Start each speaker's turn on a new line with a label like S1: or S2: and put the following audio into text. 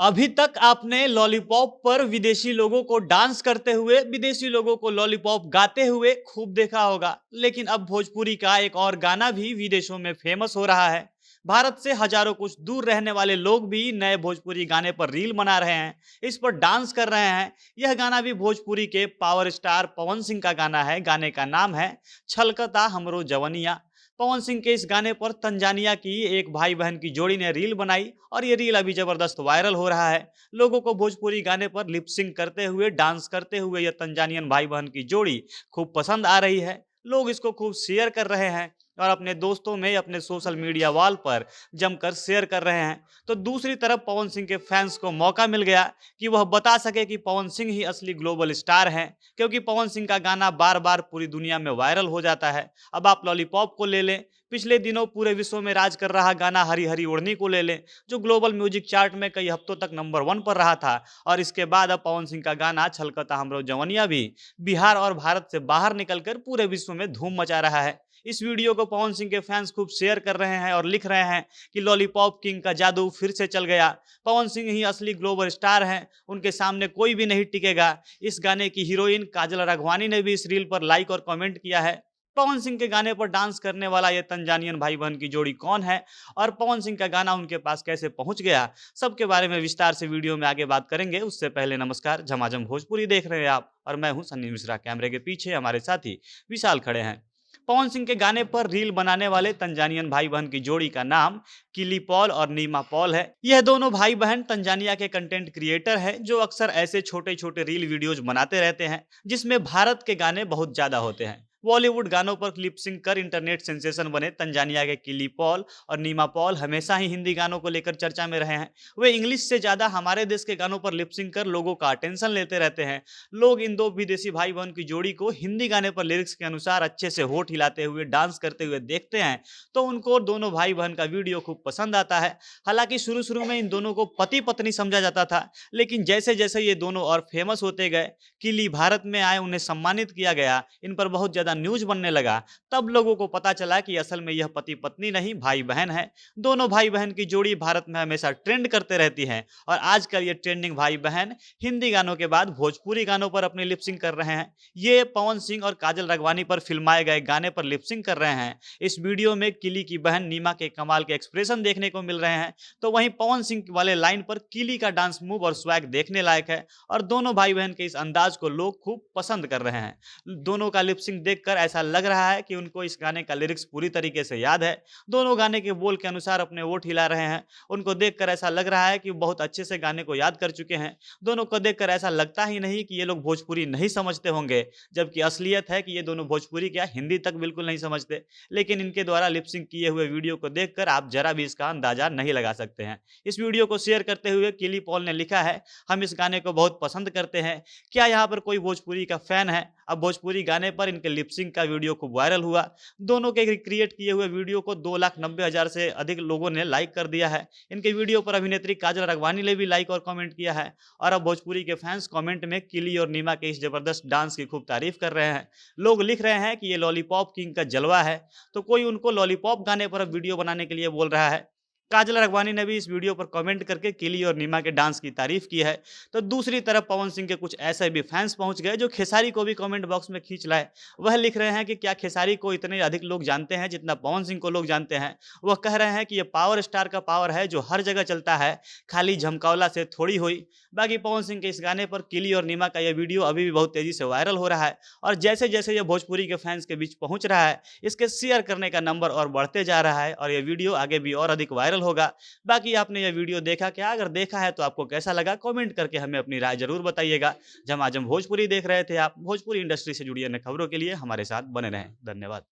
S1: अभी तक आपने लॉलीपॉप पर विदेशी लोगों को डांस करते हुए, विदेशी लोगों को लॉलीपॉप गाते हुए खूब देखा होगा। लेकिन अब भोजपुरी का एक और गाना भी विदेशों में फेमस हो रहा है। भारत से हजारों कुछ दूर रहने वाले लोग भी नए भोजपुरी गाने पर रील बना रहे हैं, इस पर डांस कर रहे हैं। यह गाना भी भोजपुरी के पावर स्टार पवन सिंह का गाना है। गाने का नाम है छलकता हमरो जवनिया। पवन सिंह के इस गाने पर तंजानिया की एक भाई बहन की जोड़ी ने रील बनाई और ये रील अभी जबरदस्त वायरल हो रहा है। लोगों को भोजपुरी गाने पर लिपसिंग करते हुए, डांस करते हुए यह तंजानियन भाई बहन की जोड़ी खूब पसंद आ रही है। लोग इसको खूब शेयर कर रहे हैं और अपने दोस्तों में, अपने सोशल मीडिया वॉल पर जमकर शेयर कर रहे हैं। तो दूसरी तरफ पवन सिंह के फैंस को मौका मिल गया कि वह बता सके कि पवन सिंह ही असली ग्लोबल स्टार हैं, क्योंकि पवन सिंह का गाना बार बार पूरी दुनिया में वायरल हो जाता है। अब आप लॉलीपॉप को ले लें, पिछले दिनों पूरे विश्व में राज कर रहा गाना हरी हरी ओढ़नी को ले लें, जो ग्लोबल म्यूजिक चार्ट में कई हफ्तों तक नंबर 1 पर रहा था। और इसके बाद अब पवन सिंह का गाना छलकता हमरो जवनिया भी बिहार और भारत से बाहर निकलकर पूरे विश्व में धूम मचा रहा है। इस वीडियो को पवन सिंह के फैंस खूब शेयर कर रहे हैं और लिख रहे हैं कि लॉलीपॉप किंग का जादू फिर से चल गया। पवन सिंह ही असली ग्लोबल स्टार हैं, उनके सामने कोई भी नहीं टिकेगा। इस गाने की हीरोइन काजल राघवानी ने भी इस रील पर लाइक और कमेंट किया है। पवन सिंह के गाने पर डांस करने वाला ये तंजानियन भाई बहन की जोड़ी कौन है और पवन सिंह का गाना उनके पास कैसे पहुंच गया, सबके बारे में विस्तार से वीडियो में आगे बात करेंगे। उससे पहले नमस्कार, झमाझम भोजपुरी देख रहे हैं आप और मैं हूं सन्नी मिश्रा। कैमरे के पीछे हमारे साथी विशाल खड़े हैं। पवन सिंह के गाने पर रील बनाने वाले तंजानियन भाई बहन की जोड़ी का नाम किली पॉल और नीमा पॉल है। यह दोनों भाई बहन तंजानिया के कंटेंट क्रिएटर हैं, जो अक्सर ऐसे छोटे छोटे रील वीडियोज बनाते रहते हैं जिसमें भारत के गाने बहुत ज्यादा होते हैं। बॉलीवुड गानों पर क्लिपसिंग कर इंटरनेट सेंसेशन बने तंजानिया के किली पॉल और नीमा पॉल हमेशा ही हिंदी गानों को लेकर चर्चा में रहे हैं। वे इंग्लिश से ज्यादा हमारे देश के गानों पर लिपसिंग कर लोगों का अटेंशन लेते रहते हैं। लोग इन दो विदेशी भाई बहन की जोड़ी को हिंदी गाने पर लिरिक्स के अनुसार अच्छे से होठ हिलाते हुए, डांस करते हुए देखते हैं, तो उनको दोनों भाई बहन का वीडियो खूब पसंद आता है। हालांकि शुरू शुरू में इन दोनों को पति पत्नी समझा जाता था, लेकिन जैसे जैसे ये दोनों और फेमस होते गए, किली भारत में आए, उन्हें सम्मानित किया गया, इन पर बहुत ज्यादा न्यूज बनने लगा, तब लोगों को पता चला कि असल में यह पति पत्नी नहीं, भाई बहन है। दोनों भाई बहन की जोड़ी भारत में हमेशा ट्रेंड करते रहती है और आजकल ये ट्रेंडिंग भाई बहन हिंदी गानों के बाद भोजपुरी गानों पर अपनी लिपसिंग कर रहे हैं। ये पवन सिंह और काजल राघवानी पर फिल्माए गए गाने पर लिपसिंग कर रहे हैं। इस वीडियो में किली की बहन नीमा के कमाल के एक्सप्रेशन देखने को मिल रहे हैं, तो वहीं पवन सिंह वाले लाइन पर किली का डांस मूव और स्वैग देखने लायक है और दोनों भाई बहन के इस अंदाज को लोग खूब पसंद कर रहे हैं। दोनों का लिपसिंग देखकर ऐसा लग रहा है कि उनको इस गाने का लिरिक्स पूरी तरीके से याद है। दोनों गाने के बोल के अनुसार अपने वोट हिला रहे हैं। उनको देखकर ऐसा लग रहा है कि बहुत अच्छे से गाने को याद कर चुके हैं। दोनों को देखकर ऐसा लगता ही नहीं कि ये लोग भोजपुरी नहीं समझते होंगे, जबकि असलियत है कि ये दोनों भोजपुरी क्या हिंदी तक बिल्कुल नहीं समझते। लेकिन इनके द्वारा लिपसिंग किए हुए वीडियो को देखकर आप जरा भी इसका अंदाजा नहीं लगा सकते हैं। इस वीडियो को शेयर करते हुए किली पॉल ने लिखा है, हम इस गाने को बहुत पसंद करते हैं। क्या यहाँ पर कोई भोजपुरी का फैन है? अब भोजपुरी गाने पर इनके लिपसिंग का वीडियो खूब वायरल हुआ। दोनों के क्रिएट किए हुए वीडियो को 2,90,000 से अधिक लोगों ने लाइक कर दिया है। इनके वीडियो पर अभिनेत्री काजल राघवानी ने भी लाइक और कमेंट किया है और अब भोजपुरी के फैंस कमेंट में किली और नीमा के इस जबरदस्त डांस की खूब तारीफ कर रहे हैं। लोग लिख रहे हैं कि ये लॉलीपॉप किंग का जलवा है, तो कोई उनको लॉलीपॉप गाने पर अब वीडियो बनाने के लिए बोल रहा है। काजल राघवानी ने भी इस वीडियो पर कमेंट करके किली और नीमा के डांस की तारीफ की है। तो दूसरी तरफ पवन सिंह के कुछ ऐसे भी फैंस पहुंच गए जो खेसारी को भी कमेंट बॉक्स में खींच लाए। वह लिख रहे हैं कि क्या खेसारी को इतने अधिक लोग जानते हैं जितना पवन सिंह को लोग जानते हैं। वह कह रहे हैं कि यह पावर स्टार का पावर है जो हर जगह चलता है, खाली झमकावला से थोड़ी हुई। बाकी पवन सिंह के इस गाने पर किली और नीमा का यह वीडियो अभी भी बहुत तेजी से वायरल हो रहा है और जैसे जैसे यह भोजपुरी के फैंस के बीच पहुंच रहा है, इसके शेयर करने का नंबर और बढ़ते जा रहा है और यह वीडियो आगे भी और अधिक वायरल होगा। बाकी आपने यह वीडियो देखा क्या? अगर देखा है तो आपको कैसा लगा? कमेंट करके हमें अपनी राय जरूर बताइएगा। झमाझम भोजपुरी देख रहे थे आप। भोजपुरी इंडस्ट्री से जुड़ी अन्य खबरों के लिए हमारे साथ बने रहें। धन्यवाद।